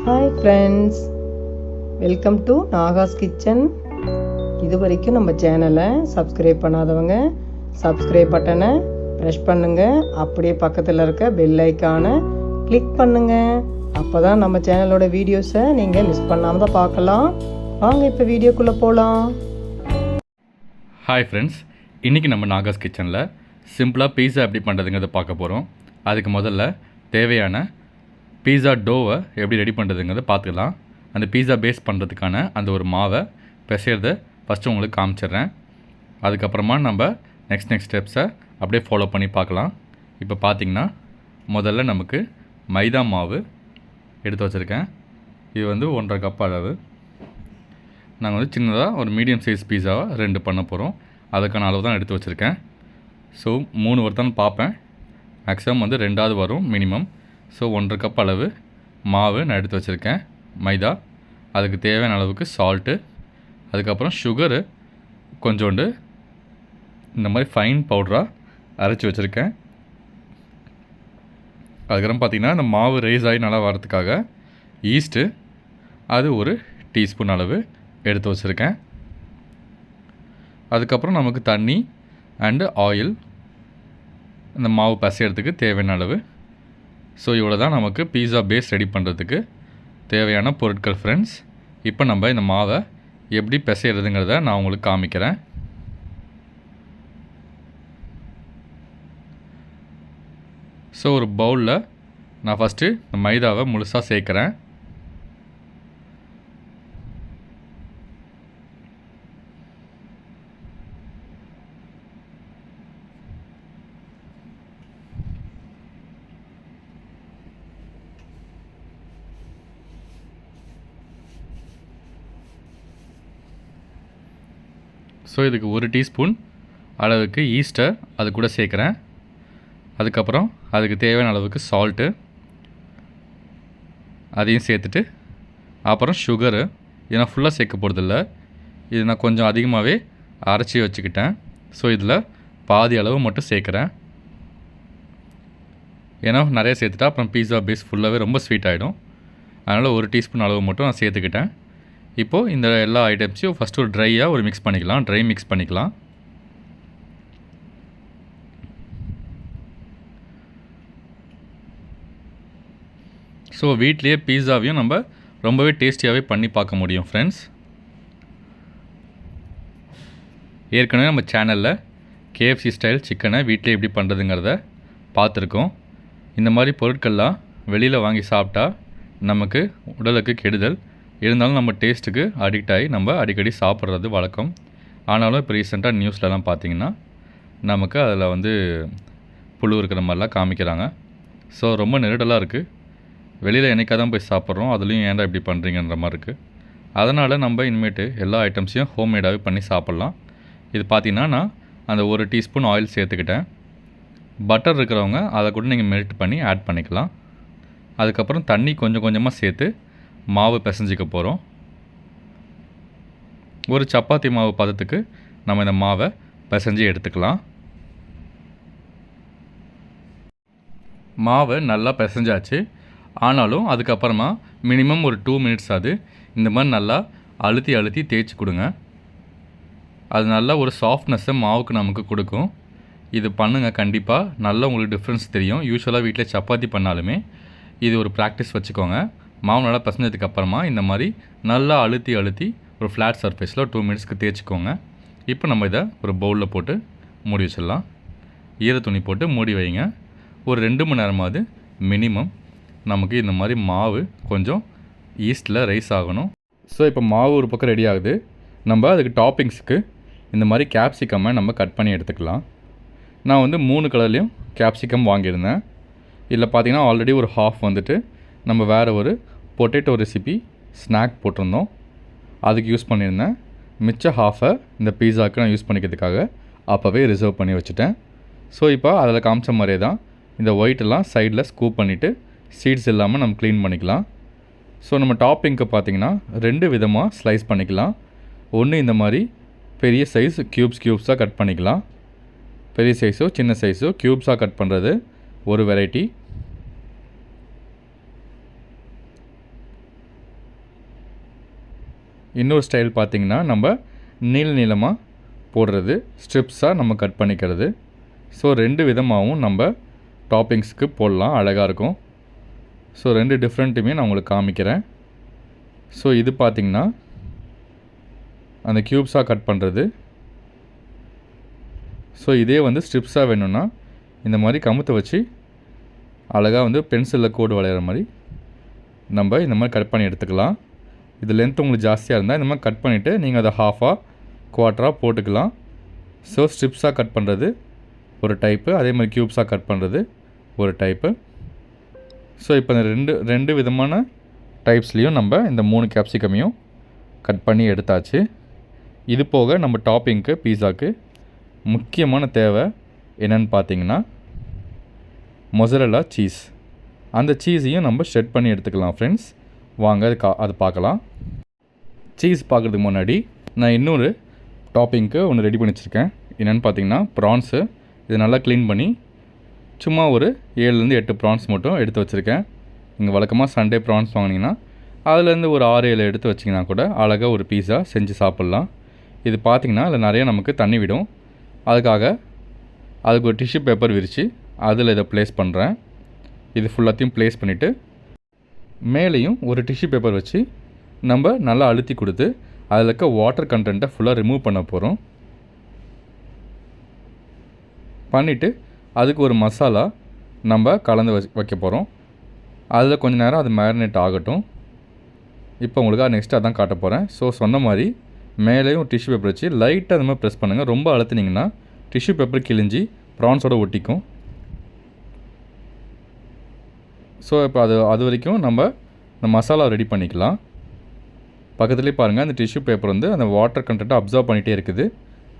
Hi friends, welcome to Nahash kitchen. இது வரைக்கும் நம்ம சேனலை சப்ஸ்கிரைப் பண்ணாதவங்க சப்ஸ்கிரைப் பட்டனை ப்ரெஸ் பண்ணுங்கள். அப்படியே பக்கத்தில் இருக்க பெல் ஐக்கானை கிளிக் பண்ணுங்கள். அப்போ தான் நம்ம சேனலோட வீடியோஸை நீங்கள் மிஸ் பண்ணாமல் தான் பார்க்கலாம். வாங்க இப்போ வீடியோக்குள்ளே போகலாம். ஹாய் ஃப்ரெண்ட்ஸ், இன்றைக்கி நம்ம நாகாஸ் கிச்சனில் சிம்பிளாக பீஸா எப்படி பண்ணுறதுங்கிறத பார்க்க போகிறோம். அதுக்கு முதல்ல தேவையான பீஸா டோவை எப்படி ரெடி பண்ணுறதுங்கிறத பார்த்துக்கலாம். அந்த பீஸா பேஸ் பண்ணுறதுக்கான அந்த ஒரு மாவை பிசைறத ஃபஸ்ட்டு உங்களுக்கு காமிச்சிடுறேன். அதுக்கப்புறமா நம்ம நெக்ஸ்ட் ஸ்டெப்ஸை அப்படியே ஃபாலோ பண்ணி பார்க்கலாம். இப்போ பார்த்திங்கன்னா முதல்ல நமக்கு மைதா மாவு எடுத்து வச்சுருக்கேன். இது வந்து 1.5 கப் அளவு. நாங்கள் வந்து சின்னதாக ஒரு மீடியம் சைஸ் பீஸாவை 2 பண்ண போகிறோம். அதுக்கான அளவு தான் எடுத்து வச்சுருக்கேன். ஸோ 3 வருதான்னு பார்ப்பேன். மேக்ஸிமம் வந்து 2ஆவது வரும் மினிமம். ஸோ 1.5 கப் அளவு மாவு நான் எடுத்து வச்சுருக்கேன். மைதா, அதுக்கு தேவையான அளவுக்கு சால்ட்டு, அதுக்கப்புறம் சுகரு கொஞ்சோண்டு இந்த மாதிரி ஃபைன் பவுடராக அரைச்சி வச்சுருக்கேன். அதுக்கப்புறம் பார்த்திங்கன்னா இந்த மாவு ரைஸ் ஆகி நல்லா வரதுக்காக ஈஸ்ட்டு அது ஒரு டீஸ்பூன் அளவு எடுத்து வச்சுருக்கேன். அதுக்கப்புறம் நமக்கு தண்ணி அண்டு ஆயில், இந்த மாவு பசைகிறதுக்கு தேவையான அளவு. ஸோ இவ்வளோ தான் நமக்கு பீஸா பேஸ் ரெடி பண்ணுறதுக்கு தேவையான பொருட்கள் ஃப்ரெண்ட்ஸ். இப்போ நம்ம இந்த மாவை எப்படி பிசைகிறதுங்கிறத நான் உங்களுக்கு காமிக்கிறேன். ஸோ ஒரு பவுலில் நான் ஃபஸ்ட்டு இந்த மைதாவை முழுசாக சேர்க்குறேன். ஸோ இதுக்கு 1 டீஸ்பூன் அளவுக்கு ஈஸ்ட்டை அது கூட சேர்க்குறேன். அதுக்கப்புறம் அதுக்கு தேவையான அளவுக்கு சால்ட்டு அதையும் சேர்த்துட்டு, அப்புறம் சுகரு, இது நான் ஃபுல்லாக சேர்க்க போகிறதில்ல, இது நான் கொஞ்சம் அதிகமாகவே அரைச்சி வச்சுக்கிட்டேன். ஸோ இதில் பாதி அளவு மட்டும் சேர்க்குறேன். ஏன்னா நிறைய சேர்த்துட்டா அப்புறம் பீஸா பேஸ் ஃபுல்லாகவே ரொம்ப ஸ்வீட் ஆகிடும். அதனால் 1 டீஸ்பூன் அளவு மட்டும் நான் சேர்த்துக்கிட்டேன். இப்போது இந்த எல்லா ஐட்டம்ஸையும் ஃபஸ்ட்டு ஒரு ட்ரையாக ஒரு மிக்ஸ் பண்ணிக்கலாம். ட்ரை மிக்ஸ் பண்ணிக்கலாம். ஸோ வீட்லேயே பீஸாவையும் நம்ம ரொம்பவே டேஸ்டியாகவே பண்ணி பார்க்க முடியும் ஃப்ரெண்ட்ஸ். ஏற்கனவே நம்ம சேனலில் KFC ஸ்டைல் சிக்கனை வீட்டிலே எப்படி பண்ணுறதுங்கிறத பார்த்துருக்கோம். இந்த மாதிரி பொருட்கள்லாம் வெளியில் வாங்கி சாப்பிட்டா நமக்கு உடலுக்கு கெடுதல். இருந்தாலும் நம்ம டேஸ்ட்டுக்கு அடிக்ட் ஆகி நம்ம அடிக்கடி சாப்பிட்றது வழக்கம். ஆனாலும் இப்போ ரீசெண்டாக நியூஸ்லலாம் பார்த்திங்கன்னா நமக்கு அதில் வந்து புழு இருக்கிற மாதிரிலாம் காமிக்கிறாங்க. ஸோ ரொம்ப நெருடலாக இருக்குது. வெளியில் என்னைக்காக தான் போய் சாப்பிட்றோம், அதுலேயும் ஏன்டா இப்படி பண்ணுறீங்கன்ற மாதிரி இருக்குது. அதனால் நம்ம இனிமேட்டு எல்லா ஐட்டம்ஸையும் ஹோம்மேடாகவே பண்ணி சாப்பிட்லாம். இது பார்த்திங்கன்னா நான் அந்த 1 டீஸ்பூன் ஆயில் சேர்த்துக்கிட்டேன். பட்டர் இருக்கிறவங்க அதை கூட நீங்கள் மெல்ட் பண்ணி ஆட் பண்ணிக்கலாம். அதுக்கப்புறம் தண்ணி கொஞ்சம் கொஞ்சமாக சேர்த்து மாவு பிசைஞ்சிக்க போகிறோம். ஒரு சப்பாத்தி மாவு பதத்துக்கு நம்ம இந்த மாவை பிசைஞ்சு எடுத்துக்கலாம். மாவை நல்லா பிசைஞ்சாச்சு. ஆனாலும் அதுக்கப்புறமா மினிமம் ஒரு 2 மினிட்ஸ் அது இந்த மாதிரி நல்லா அழுத்தி தேய்ச்சி கொடுங்க. அது நல்லா ஒரு சாஃப்ட்னஸ்ஸை மாவுக்கு நமக்கு கொடுக்கும். இது பண்ணுங்கள், கண்டிப்பாக நல்லா உங்களுக்கு டிஃப்ரென்ஸ் தெரியும். யூஸ்வலாக வீட்டில் சப்பாத்தி பண்ணாலுமே இது ஒரு ப்ராக்டிஸ் வச்சுக்கோங்க. மாவு நல்லா பசஞ்சதுக்கப்புறமா இந்த மாதிரி நல்லா அழுத்தி ஒரு ஃப்ளாட் சர்ஃபேஸில் 2 மினிட்ஸ்க்கு தேய்ச்சிக்கோங்க. இப்போ நம்ம இதை ஒரு பவுலில் போட்டு மூடி வச்சிடலாம். ஈர துணி போட்டு மூடி வைங்க. ஒரு 2 மணி நேரமாவது மினிமம் நமக்கு இந்த மாதிரி மாவு கொஞ்சம் ஈஸ்ட்டில் ரைஸ் ஆகணும். ஸோ இப்போ மாவு ஒரு பக்கம் ரெடி ஆகுது. நம்ம அதுக்கு டாப்பிங்ஸுக்கு இந்த மாதிரி கேப்சிகம்மை நம்ம கட் பண்ணி எடுத்துக்கலாம். நான் வந்து 3 கலர்லேயும் கேப்சிகம் வாங்கியிருந்தேன். இதில் பார்த்திங்கன்னா ஆல்ரெடி ஒரு ஹாஃப் வந்துட்டு நம்ம வேறு ஒரு பொட்டேட்டோ ரெசிபி ஸ்நாக் போட்டிருந்தோம், அதுக்கு யூஸ் பண்ணியிருந்தேன். மிச்ச ஹாஃபை இந்த பீஸாவுக்கு நான் யூஸ் பண்ணிக்கிறதுக்காக அப்போவே ரிசர்வ் பண்ணி வச்சுட்டேன். ஸோ இப்போ அதில் காமிச்ச மாதிரியே தான் இந்த ஒயிட்டெல்லாம் சைடில் ஸ்கூப் பண்ணிவிட்டு சீட்ஸ் இல்லாமல் நம்ம க்ளீன் பண்ணிக்கலாம். ஸோ நம்ம டாப்பிங்க்கு பார்த்திங்கன்னா 2 விதமாக ஸ்லைஸ் பண்ணிக்கலாம். ஒன்று இந்த மாதிரி பெரிய சைஸ் க்யூப்ஸாக கட் பண்ணிக்கலாம். பெரிய சைஸோ சின்ன சைஸோ க்யூப்ஸாக கட் பண்ணுறது ஒரு வெரைட்டி. இன்னொரு ஸ்டைல் பார்த்திங்கன்னா நம்ம நீளமாக போடுறது, ஸ்ட்ரிப்ஸாக நம்ம கட் பண்ணிக்கிறது. ஸோ 2 விதமாகவும் நம்ம டாப்பிங்ஸ்க்கு போடலாம், அழகாக இருக்கும். ஸோ 2 டிஃப்ரெண்ட்டுமே நான் உங்களுக்கு காமிக்கிறேன். ஸோ இது பார்த்திங்கன்னா அந்த க்யூப்ஸாக கட் பண்ணுறது. ஸோ இதே வந்து ஸ்ட்ரிப்ஸாக வேணும்னா இந்த மாதிரி கமுத்தை வச்சு அழகாக வந்து பென்சிலில் கோடு வளையிற மாதிரி நம்ம இந்த மாதிரி கட் பண்ணி எடுத்துக்கலாம். இது லென்த் உங்களுக்கு ஜாஸ்தியாக இருந்தால் இந்த மாதிரி கட் பண்ணிவிட்டு நீங்கள் அதை ஹாஃபாக குவார்ட்டராக போட்டுக்கலாம். ஸோ ஸ்ட்ரிப்ஸாக கட் பண்ணுறது ஒரு டைப்பு, அதே மாதிரி க்யூப்ஸாக கட் பண்ணுறது ஒரு டைப்பு. ஸோ இப்போ இந்த ரெண்டு விதமான டைப்ஸ்லேயும் நம்ம இந்த 3 கேப்சிகமையும் கட் பண்ணி எடுத்தாச்சு. இது போக நம்ம டாப்பிங்க்கு பீஸாக்கு முக்கியமான தேவை என்னென்னு பார்த்தீங்கன்னா மொசரல்லா சீஸ். அந்த சீஸையும் நம்ம ஷெட் பண்ணி எடுத்துக்கலாம் ஃப்ரெண்ட்ஸ். வாங்க அது பார்க்கலாம். சீஸ் பார்க்குறதுக்கு முன்னாடி நான் இன்னொரு டாப்பிங்க்கு ஒன்று ரெடி பண்ணி வச்சுருக்கேன். என்னென்னு பார்த்தீங்கன்னா ப்ரான்ஸு. இது நல்லா க்ளீன் பண்ணி சும்மா ஒரு 7லேருந்து 8 ப்ரான்ஸ் மட்டும் எடுத்து வச்சுருக்கேன். நீங்கள் வழக்கமாக சண்டே ப்ரான்ஸ் வாங்கினீங்கன்னா அதுலேருந்து ஒரு 6-7 எடுத்து வச்சிங்கன்னா கூட அழகாக ஒரு பீஸா செஞ்சு சாப்பிட்லாம். இது பார்த்திங்கன்னா அதில் நிறைய நமக்கு தண்ணி விடும். அதுக்கு ஒரு டிஷ்யூ பேப்பர் விரித்து அதில் இதை ப்ளேஸ் பண்ணுறேன். இது ஃபுல்லாத்தையும் ப்ளேஸ் பண்ணிவிட்டு மேலேயும் ஒரு டிஷ்யூ பேப்பர் வச்சு நம்ம நல்லா அழுத்தி கொடுத்து அதில் இருக்க வாட்டர் கண்டென்ட்டை ஃபுல்லாக ரிமூவ் பண்ண போகிறோம். பண்ணிவிட்டு அதுக்கு ஒரு மசாலா நம்ம கலந்து வைக்க போகிறோம். அதில் கொஞ்சம் நேரம் அது மேரினேட் ஆகட்டும். இப்போ உங்களுக்கு நெக்ஸ்ட்டு அதான் காட்ட போகிறேன். ஸோ சொன்ன மாதிரி மேலேயும் டிஷ்யூ பேப்பர் வச்சு லைட்டாக அது மாதிரி ப்ரெஸ் பண்ணுங்கள். ரொம்ப அழுத்தினீங்கன்னா டிஷ்யூ பேப்பர் கிழிஞ்சி ப்ரான்ஸோடு ஒட்டிக்கும். ஸோ இப்போ அது வரைக்கும் நம்ம இந்த மசாலா ரெடி பண்ணிக்கலாம். பக்கத்துலேயே பாருங்கள், அந்த டிஷ்யூ பேப்பர் வந்து அந்த வாட்டர் கண்டென்ட்டை அப்சர்வ் பண்ணிகிட்டே இருக்குது.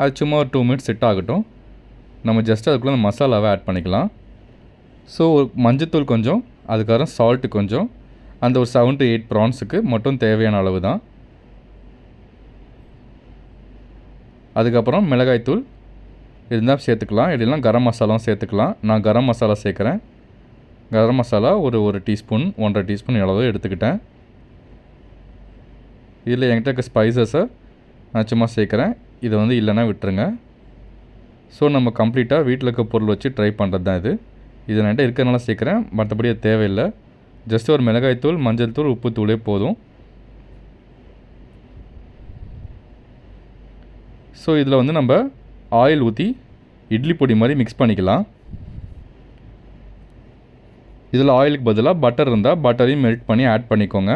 அது சும்மா ஒரு 2 மினிட்ஸ் செட் ஆகட்டும். நம்ம ஜஸ்ட் அதுக்குள்ளே அந்த மசாலாவை ஆட் பண்ணிக்கலாம். ஸோ மஞ்சத்தூள் கொஞ்சம், அதுக்கப்புறம் சால்ட்டு கொஞ்சம், அந்த ஒரு 7 to 8 ப்ரான்ஸுக்கு மட்டும் தேவையான அளவு தான். அதுக்கப்புறம் மிளகாய்த்தூள் இருந்தால் சேர்த்துக்கலாம், இல்லைனா கரம் மசாலாவும் சேர்த்துக்கலாம். நான் கரம் மசாலா சேர்க்குறேன். கரம் மசாலா ஒரு டீஸ்பூன் 1.5 டீஸ்பூன் அளவு எடுத்துக்கிட்டேன். இதில் என்கிட்ட இருக்க ஸ்பைசஸை நான் சும்மா சேர்க்குறேன். இதை வந்து இல்லைன்னா விட்டுருங்க. ஸோ நம்ம கம்ப்ளீட்டாக வீட்டில் இருக்க பொருள் வச்சு ட்ரை பண்ணுறது தான் இது. இது என்கிட்ட இருக்கிறனால சேர்க்குறேன், மற்றபடி அது தேவையில்லை. ஜஸ்ட் ஒரு மிளகாய்த்தூள், மஞ்சள் தூள், உப்பு தூளே போதும். ஸோ இதில் வந்து நம்ம ஆயில் ஊற்றி இட்லி பொடி மாதிரி மிக்ஸ் பண்ணிக்கலாம். இதில் ஆயிலுக்கு பதிலாக பட்டர் இருந்தால் பட்டரையும் மெல்ட் பண்ணி ஆட் பண்ணிக்கோங்க.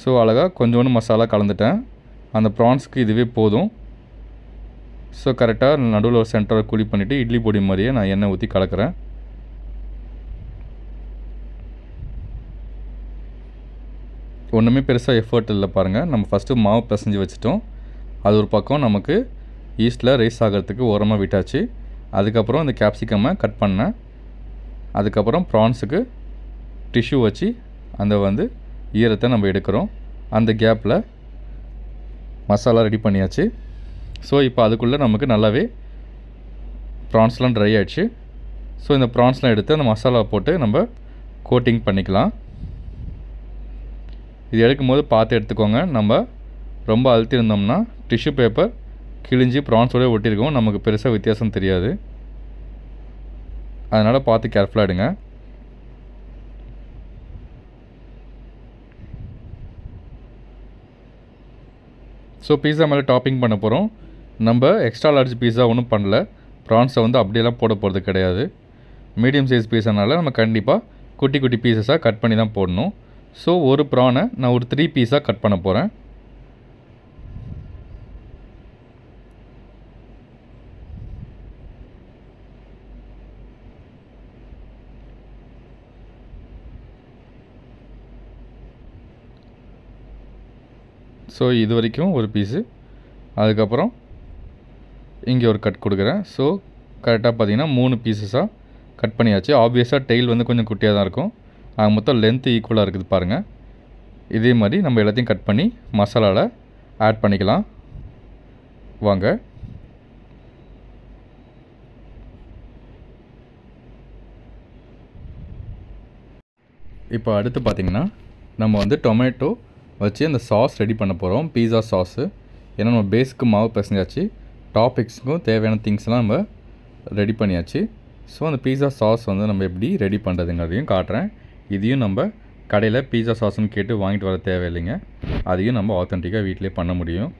ஸோ அழகாக கொஞ்சோண்டு மசாலா கலந்துட்டேன். அந்த ப்ரான்ஸ்க்கு இதுவே போதும். ஸோ கரெக்டாக நடுவில் ஒரு சென்டரை குழி பண்ணிவிட்டு இட்லி பொடி மாதிரியே நான் எண்ணெய் ஊற்றி கலக்கிறேன். ஒன்றுமே பெருசாக எஃபர்ட் இல்லை பாருங்கள். நம்ம ஃபஸ்ட்டு மாவு பிசைஞ்சு வச்சுட்டோம். அது ஒரு பக்கம் நமக்கு ஈஸ்ட்டில் ரைஸ் ஆகிறதுக்கு ஓரமாக விட்டாச்சு. அதுக்கப்புறம் இந்த கேப்சிகம்மை கட் பண்ணேன். அதுக்கப்புறம் ப்ரான்ஸுக்கு டிஷ்யூ வச்சு அந்த வந்து ஈரத்தை நம்ம எடுக்கிறோம். அந்த கேப்பில் மசாலா ரெடி பண்ணியாச்சு. ஸோ இப்போ அதுக்குள்ளே நமக்கு நல்லாவே ப்ரான்ஸ்லாம் ட்ரை ஆகிடுச்சு. ஸோ இந்த ப்ரான்ஸ்லாம் எடுத்து அந்த மசாலா போட்டு நம்ம கோட்டிங் பண்ணிக்கலாம். இது எடுக்கும்போது பார்த்து எடுத்துக்கோங்க. நம்ம ரொம்ப அழுத்திருந்தோம்னா டிஷ்யூ பேப்பர் கிழிஞ்சி ப்ரான்ஸோட ஒட்டியிருக்கோம், நமக்கு பெருசாக வித்தியாசம் தெரியாது. அதனால் பார்த்து கேர்ஃபுல்லாக எடுங்க. ஸோ பீஸா மேலே டாப்பிங் பண்ண போகிறோம். நம்ம எக்ஸ்ட்ரா லார்ஜ் பீஸா ஒன்றும் பண்ணல. ப்ரான்ஸை வந்து அப்படியெல்லாம் போட போகிறது கிடையாது. மீடியம் சைஸ் பீஸானால நம்ம கண்டிப்பாக குட்டி குட்டி பீசஸாக கட் பண்ணி தான் போடணும். ஸோ ஒரு ப்ரானை நான் ஒரு 3 பீஸாக கட் பண்ண போகிறேன். ஸோ இது வரைக்கும் ஒரு பீஸு, அதுக்கப்புறம் இங்கே ஒரு கட் கொடுக்குறேன். ஸோ கரெக்டாக பார்த்தீங்கன்னா 3 பீசஸாக கட் பண்ணியாச்சு. ஆப்வியஸாக டெயில் வந்து கொஞ்சம் குட்டியாக தான் இருக்கும். மொத்தம் லென்த்து ஈக்குவலாக இருக்குது பாருங்கள். இதே மாதிரி நம்ம எல்லாத்தையும் கட் பண்ணி மசாலாவில் ஆட் பண்ணிக்கலாம். வாங்க. இப்போ அடுத்து பார்த்திங்கன்னா நம்ம வந்து டொமேட்டோ வச்சு அந்த சாஸ் ரெடி பண்ண போகிறோம், பீஸா சாஸு. ஏன்னா நம்ம பேஸுக்கு மாவு பிசைஞ்சாச்சு, டாபிக்ஸுக்கும் தேவையான திங்ஸ்லாம் நம்ம ரெடி பண்ணியாச்சு. ஸோ அந்த பீஸா சாஸ் வந்து நம்ம எப்படி ரெடி பண்ணுறதுங்கிறதையும் காட்டுறேன். இதையும் நம்ம கடையில் பீஸா சாஸ்ன்னு கேட்டு வாங்கிட்டு வர தேவையில்லைங்க, அதையும் நம்ம ஆத்தென்டிக்காக வீட்டிலே பண்ண முடியும்.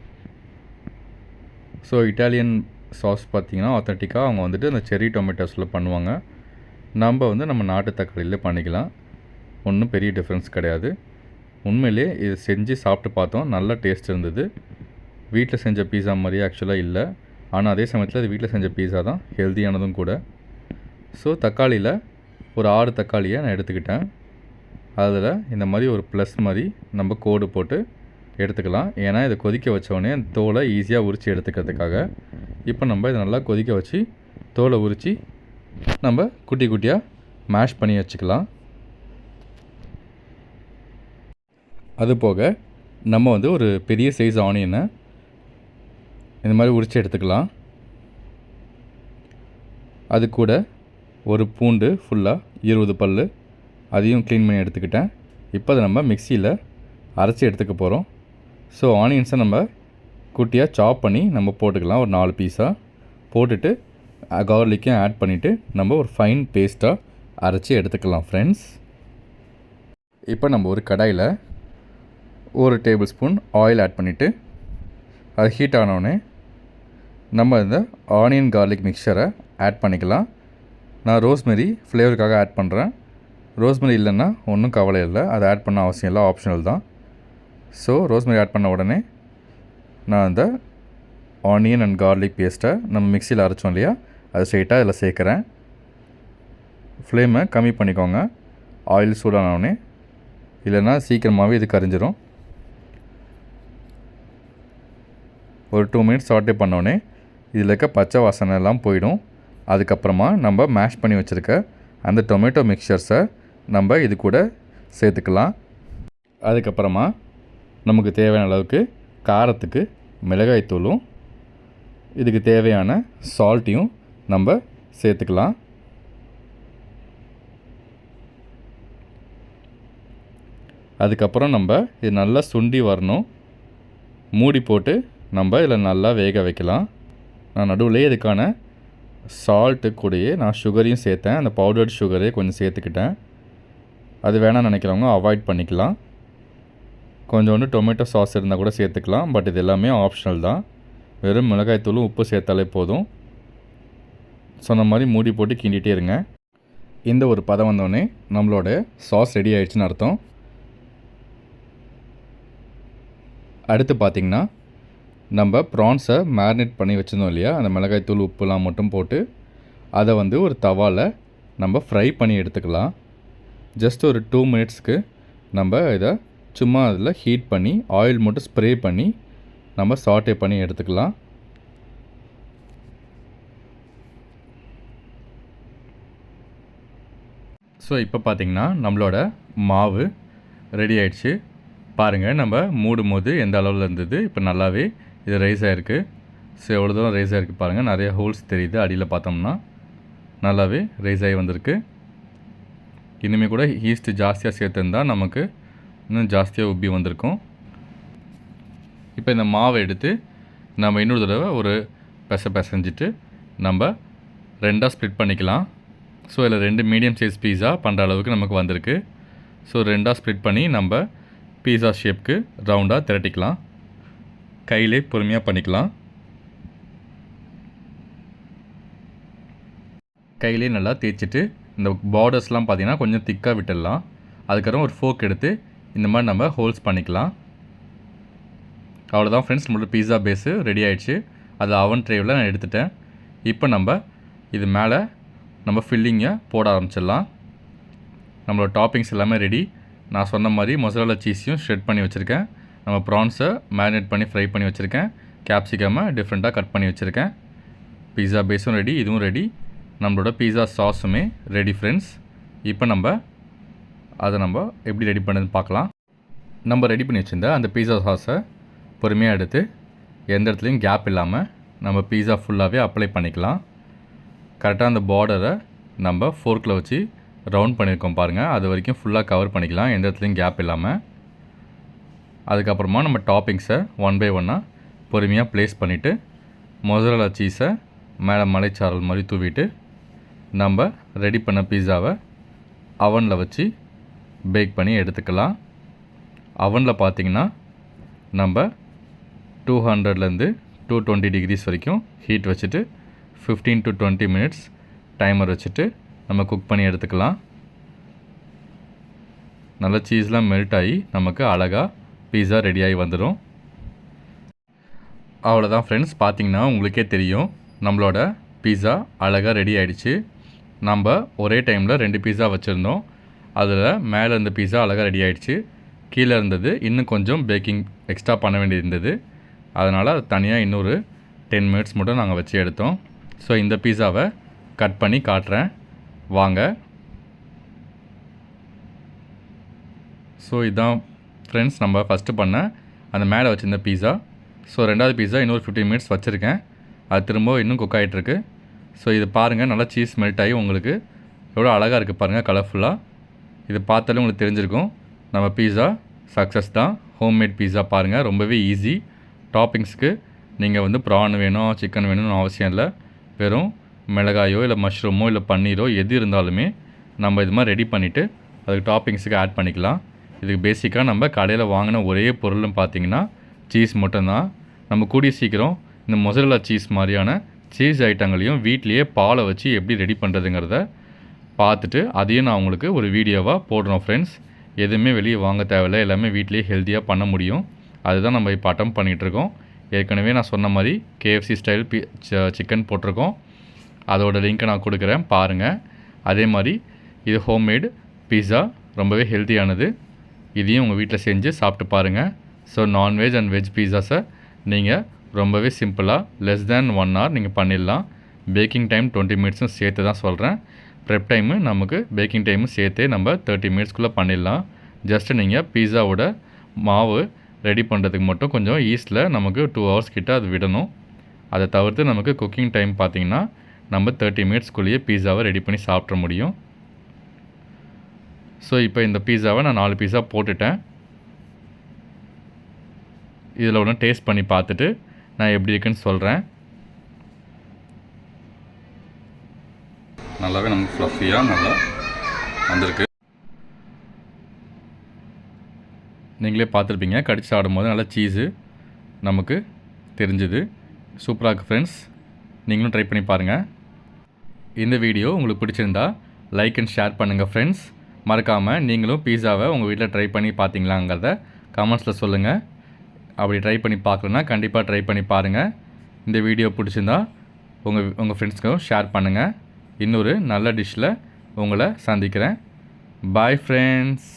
ஸோ இட்டாலியன் சாஸ் பார்த்திங்கன்னா ஆத்தென்டிக்காக அவங்க வந்துட்டு அந்த செர்ரி டொமேட்டோஸில் பண்ணுவாங்க. நம்ம வந்து நம்ம நாட்டு தக்காளியில் பண்ணிக்கலாம், ஒன்றும் பெரிய டிஃப்ரென்ஸ் கிடையாது. உண்மையிலே இது செஞ்சு சாப்பிட்டு பார்த்தோம், நல்ல டேஸ்ட் இருந்தது. வீட்டில் செஞ்ச பீஸா மாதிரியே ஆக்சுவலாக இல்லை, ஆனால் அதே சமயத்தில் அது வீட்டில் செஞ்ச பீஸா தான், ஹெல்த்தியானதும் கூட. ஸோ தக்காளியில் ஒரு 6 தக்காளியை நான் எடுத்துக்கிட்டேன். அதில் இந்த மாதிரி ஒரு ப்ளஸ் மாதிரி நம்ம கோடு போட்டு எடுத்துக்கலாம், ஏன்னா இதை கொதிக்க வச்சோடனே அந்த தோலை ஈஸியாக உரித்து எடுத்துக்கிறதுக்காக. இப்போ நம்ம இதை நல்லா கொதிக்க வச்சு தோலை உரித்து நம்ம குட்டி குட்டியாக மேஷ் பண்ணி வச்சுக்கலாம். அதுபோக நம்ம வந்து ஒரு பெரிய சைஸ் ஆனியனை இந்த மாதிரி உரித்து எடுத்துக்கலாம். அது கூட ஒரு பூண்டு ஃபுல்லாக 20 பல் அதையும் க்ளீன் பண்ணி எடுத்துக்கிட்டேன். இப்போ அதை நம்ம மிக்சியில் அரைச்சி எடுத்துக்க போகிறோம். ஸோ ஆனியன்ஸை நம்ம குட்டியாக சாப் பண்ணி நம்ம போட்டுக்கலாம், ஒரு 4 பீஸாக போட்டுட்டு கார்லிக்கையும் ஆட் பண்ணிவிட்டு நம்ம ஒரு ஃபைன் பேஸ்ட்டாக அரைச்சி எடுத்துக்கலாம் ஃப்ரெண்ட்ஸ். இப்போ நம்ம ஒரு கடாயில் 1 டேபிள் ஸ்பூன் ஆயில் ஆட் பண்ணிவிட்டு அது ஹீட் ஆனோடனே நம்ம இந்த ஆனியன் கார்லிக் மிக்சரை ஆட் பண்ணிக்கலாம். நான் ரோஸ்மெரி ஃப்ளேவருக்காக ஆட் பண்ணுறேன். ரோஸ்மெரி இல்லைன்னா ஒன்றும் கவலை இல்லை, அதை ஆட் பண்ண அவசியம் இல்லை, ஆப்ஷனல் தான். ஸோ ரோஸ்மெரி ஆட் பண்ண உடனே நான் இந்த ஆனியன் அண்ட் கார்லிக் பேஸ்ட்டை நம்ம மிக்சியில் அரைச்சோம் இல்லையா, அதை ஸ்ட்ரெயிட்டாக இதில் சேர்க்குறேன். ஃப்ளேமை கம்மி பண்ணிக்கோங்க ஆயில் சூடானோடனே, இல்லைன்னா சீக்கிரமாகவே இது கரிஞ்சிரும். ஒரு 2 மினிட்ஸ் சாட்டே பண்ணோடனே இதில் இருக்க பச்சை வாசனை எல்லாம் போயிடும். அதுக்கப்புறமா நம்ம மேஷ் பண்ணி வச்சுருக்க அந்த டொமேட்டோ மிக்சர்ஸை நம்ம இது கூட சேர்த்துக்கலாம். அதுக்கப்புறமா நமக்கு தேவையான அளவுக்கு காரத்துக்கு மிளகாய்த்தூளும் இதுக்கு தேவையான சால்ட்டையும் நம்ம சேர்த்துக்கலாம். அதுக்கப்புறம் நம்ம இது நல்லா சுண்டி வரணும், மூடி போட்டு நம்ம இதில் நல்லா வேக வைக்கலாம். நான் நடுவில் இதுக்கான சால்ட்டு கூடயே நான் சுகரையும் சேர்த்தேன், அந்த பவுடர்டு சுகரே கொஞ்சம் சேர்த்துக்கிட்டேன். அது வேணாம்னு நினைக்கிறவங்க அவாய்ட் பண்ணிக்கலாம். கொஞ்சோண்டு டொமேட்டோ சாஸ் இருந்தால் கூட சேர்த்துக்கலாம், பட் இது எல்லாமே ஆப்ஷனல் தான். வெறும் மிளகாய்த்தூளும் உப்பு சேர்த்தாலே போதும். சொன்ன மாதிரி மூடி போட்டு கிண்டிகிட்டே இருங்க. இந்த ஒரு பதம் வந்தோடனே நம்மளோட சாஸ் ரெடி ஆகிடுச்சின்னு அர்த்தம். அடுத்து பார்த்திங்கன்னா நம்ம ப்ரான்ஸை மேரினேட் பண்ணி வச்சுருந்தோம் இல்லையா, அந்த மிளகாய்த்தூள் உப்புலாம் மட்டும் போட்டு அதை வந்து ஒரு தவாவில் நம்ம ஃப்ரை பண்ணி எடுத்துக்கலாம். ஜஸ்ட் ஒரு 2 மினிட்ஸ்க்கு நம்ம இதை சும்மா அதில் ஹீட் பண்ணி ஆயில் மட்டும் ஸ்ப்ரே பண்ணி நம்ம சாட்டே பண்ணி எடுத்துக்கலாம். ஸோ இப்போ பார்த்திங்கன்னா நம்மளோட மாவு ரெடி ஆயிடுச்சு. பாருங்கள், நம்ம மூடும் போது எந்த அளவில் இருந்தது, இப்போ நல்லாவே இது ரைஸ் ஆகிருக்கு. ஸோ எவ்வளோ தூரம் ரைஸ் ஆகிருக்கு பாருங்கள், நிறைய ஹோல்ஸ் தெரியுது அடியில் பார்த்தோம்னா, நல்லாவே ரைஸ் ஆகி வந்திருக்கு. இனிமேல் கூட ஈஸ்ட்டு ஜாஸ்தியாக சேர்த்துருந்தால் நமக்கு இன்னும் ஜாஸ்தியாக உப்பி வந்திருக்கும். இப்போ இந்த மாவை எடுத்து நம்ம இன்னொரு தடவை ஒரு பிசைஞ்சிட்டு நம்ம 2ஆக ஸ்ப்ளிட் பண்ணிக்கலாம். ஸோ இதில் 2 மீடியம் சைஸ் பீஸா பண்ணுற அளவுக்கு நமக்கு வந்திருக்கு. ஸோ 2ஆக ஸ்ப்ளிட் பண்ணி நம்ம பீஸா ஷேப்க்கு ரவுண்டாக திரட்டிக்கலாம். கையிலே பொறுமையாக பண்ணிக்கலாம். கையிலே நல்லா தேய்ச்சிட்டு இந்த பார்டர்ஸ்லாம் பார்த்திங்கன்னா கொஞ்சம் திக்காக விட்டுடலாம். அதுக்கப்புறம் ஒரு ஃபோக் எடுத்து இந்த மாதிரி நம்ம ஹோல்ஸ் பண்ணிக்கலாம். அவ்வளோதான் ஃப்ரெண்ட்ஸ், நம்மளோட பீஸா பேஸு ரெடி ஆகிடுச்சு. அது அவன் ட்ரேவில் நான் எடுத்துட்டேன். இப்போ நம்ம இது மேலே நம்ம ஃபில்லிங்கை போட ஆரம்பிச்சிடலாம். நம்மளோட டாப்பிங்ஸ் எல்லாமே ரெடி. நான் சொன்ன மாதிரி மொசரல்லா சீஸையும் ஷ்ரெட் பண்ணி வச்சுருக்கேன். நம்ம ப்ரான்ஸை மேரினேட் பண்ணி ஃப்ரை பண்ணி வச்சுருக்கேன். கேப்சிகமை டிஃப்ரெண்ட்டாக கட் பண்ணி வச்சுருக்கேன். பீஸா பேஸும் ரெடி, இதுவும் ரெடி. நம்மளோட பீஸா சாஸுமே ரெடி ஃப்ரெண்ட்ஸ். இப்போ அதை நம்ம எப்படி ரெடி பண்ணுறதுன்னு பார்க்கலாம். நம்ம ரெடி பண்ணி வச்சுருந்த அந்த பீஸா சாஸை பொறுமையாக எடுத்து எந்த இடத்துலையும் கேப் இல்லாமல் நம்ம பீஸா ஃபுல்லாகவே அப்ளை பண்ணிக்கலாம். கரெக்டாக அந்த பார்டரை நம்ம ஃபோர்க்கில் வச்சு ரவுண்ட் பண்ணியிருக்கோம் பாருங்கள், அது வரைக்கும் ஃபுல்லாக கவர் பண்ணிக்கலாம், எந்த இடத்துலையும் கேப் இல்லாமல். அதுக்கப்புறமா நம்ம டாப்பிங்ஸை ஒன் பை ஒன்னாக பொறுமையாக ப்ளேஸ் பண்ணிவிட்டு மொசரல்லா சீஸை மேலே மலைச்சாரல் மாதிரி தூவிட்டு நம்ம ரெடி பண்ண பீஸாவை அவனில் வச்சு பேக் பண்ணி எடுத்துக்கலாம். அவனில் பார்த்திங்கன்னா நம்ம 200லேருந்து 220 டிகிரிஸ் வரைக்கும் ஹீட் வச்சுட்டு 15 to 20 மினிட்ஸ் டைமர் வச்சுட்டு நம்ம குக் பண்ணி எடுத்துக்கலாம். நல்லா சீஸ்லாம் மெல்ட் ஆகி நமக்கு அழகாக பீஸா ரெடியாகி வந்துடும். அவ்வளோதான் ஃப்ரெண்ட்ஸ், பார்த்திங்கன்னா உங்களுக்கே தெரியும் நம்மளோட பீஸா அழகாக ரெடி ஆகிடுச்சு. நம்ம ஒரே டைமில் 2 பீஸா வச்சுருந்தோம். அதில் மேலே இருந்த பீஸா அழகாக ரெடி ஆகிடுச்சு. கீழே இருந்தது இன்னும் கொஞ்சம் பேக்கிங் எக்ஸ்ட்ரா பண்ண வேண்டியது இருந்தது. அதனால் அது தனியாக இன்னொரு 10 மினிட்ஸ் மட்டும் நாங்கள் வச்சு எடுத்தோம். ஸோ இந்த பீஸாவை கட் பண்ணி காட்டுறேன் வாங்க. ஸோ இதுதான் ஃப்ரெண்ட்ஸ் நம்ம ஃபஸ்ட்டு பண்ண அந்த மேலே வச்சுருந்த பீஸா. ஸோ ரெண்டாவது பீஸா இன்னொரு 15 மினிட்ஸ் வச்சுருக்கேன். அது திரும்ப இன்னும் குக் ஆகிட்டுருக்கு. ஸோ இது பாருங்கள், நல்லா சீஸ் மெல்ட் ஆகி உங்களுக்கு எவ்வளோ அழகாக இருக்குது பாருங்கள், கலர்ஃபுல்லாக. இது பார்த்தாலே உங்களுக்கு தெரிஞ்சிருக்கும் நம்ம பீஸா சக்ஸஸ் தான். ஹோம்மேட் பீஸா பாருங்கள், ரொம்பவே ஈஸி. டாப்பிங்ஸ்க்கு நீங்கள் வந்து ப்ரான் வேணும் சிக்கன் வேணும்னு அவசியம் இல்லை. வெறும் மிளகாயோ இல்லை மஷ்ரூமோ இல்லை பன்னீரோ எது இருந்தாலுமே நம்ம இது மாதிரி ரெடி பண்ணிவிட்டு அதுக்கு டாப்பிங்ஸுக்கு ஆட் பண்ணிக்கலாம். இதுக்கு பேசிக்காக நம்ம கடையில் வாங்கின ஒரே பொருள்னு பார்த்தீங்கன்னா சீஸ் மட்டும்தான். நம்ம கூடிய சீக்கிரம் இந்த மொசரல்லா சீஸ் மாதிரியான சீஸ் ஐட்டங்களையும் வீட்லேயே பாலை வச்சு எப்படி ரெடி பண்ணுறதுங்கிறத பார்த்துட்டு அதையும் நான் உங்களுக்கு ஒரு வீடியோவாக போடுறோம் ஃப்ரெண்ட்ஸ். எதுவுமே வெளியே வாங்க தேவையில்லை, எல்லாமே வீட்லேயே ஹெல்த்தியாக பண்ண முடியும். அதுதான் நம்ம இப்போ அட்டம் பண்ணிகிட்ருக்கோம். ஏற்கனவே நான் சொன்ன மாதிரி KFC ஸ்டைல் சிக்கன் போட்டிருக்கோம். அதோட லிங்க்கை நான் கொடுக்குறேன் பாருங்கள். அதே மாதிரி இது ஹோம்மேட் பீஸா, ரொம்பவே ஹெல்த்தியானது. இதையும் உங்கள் வீட்டில் செஞ்சு சாப்பிட்டு பாருங்கள். ஸோ நான்வெஜ் அண்ட் வெஜ் பீஸாஸை நீங்கள் ரொம்பவே சிம்பிளாக லெஸ் தேன் 1 hour நீங்கள் பண்ணிடலாம். பேக்கிங் டைம் 20 மினிட்ஸும் சேர்த்து தான் சொல்கிறேன். ப்ரெப் டைமு நமக்கு பேக்கிங் டைமு சேர்த்தே நம்ம 30 மினிட்ஸ்க்குள்ளே பண்ணிடலாம். ஜஸ்ட்டு நீங்கள் பீஸாவோட மாவு ரெடி பண்ணுறதுக்கு மட்டும் கொஞ்சம் ஈஸ்ட்டில் நமக்கு 2 hours கிட்ட அது விடணும். அதை தவிர்த்து நமக்கு குக்கிங் டைம் பார்த்திங்கன்னா நம்ம 30 மினிட்ஸ்க்குள்ளேயே பீஸாவை ரெடி பண்ணி சாப்பிட்ற முடியும். ஸோ இப்போ இந்த பீஸாவை நான் 4 பீஸா போட்டுட்டேன். இதில் ஒன்று டேஸ்ட் பண்ணி பார்த்துட்டு நான் எப்படி இருக்குன்னு சொல்கிறேன். நல்லாவே நமக்கு ஃப்ளஃபியாக நல்லா வந்திருக்கு. நீங்களே பார்த்துருப்பீங்க, கடிச்சு சாப்பிடும்போது நல்லா சீஸு நமக்கு தெரிஞ்சுது. சூப்பராக இருக்குது ஃப்ரெண்ட்ஸ், நீங்களும் ட்ரை பண்ணி பாருங்கள். இந்த வீடியோ உங்களுக்கு பிடிச்சிருந்தா லைக் அண்ட் ஷேர் பண்ணுங்கள் ஃப்ரெண்ட்ஸ். மறக்காமல் நீங்களும் பீஸாவை உங்கள் வீட்டில் ட்ரை பண்ணி பார்த்தீங்களாங்கிறத கமெண்ட்ஸில் சொல்லுங்கள். அப்படி ட்ரை பண்ணி பார்க்கலன்னா கண்டிப்பாக ட்ரை பண்ணி பாருங்கள். இந்த வீடியோ பிடிச்சிருந்தா உங்கள் ஃப்ரெண்ட்ஸ்க்கும் ஷேர் பண்ணுங்கள். இன்னொரு நல்ல டிஷ்ஷில் உங்களை சந்திக்கிறேன். Bye friends.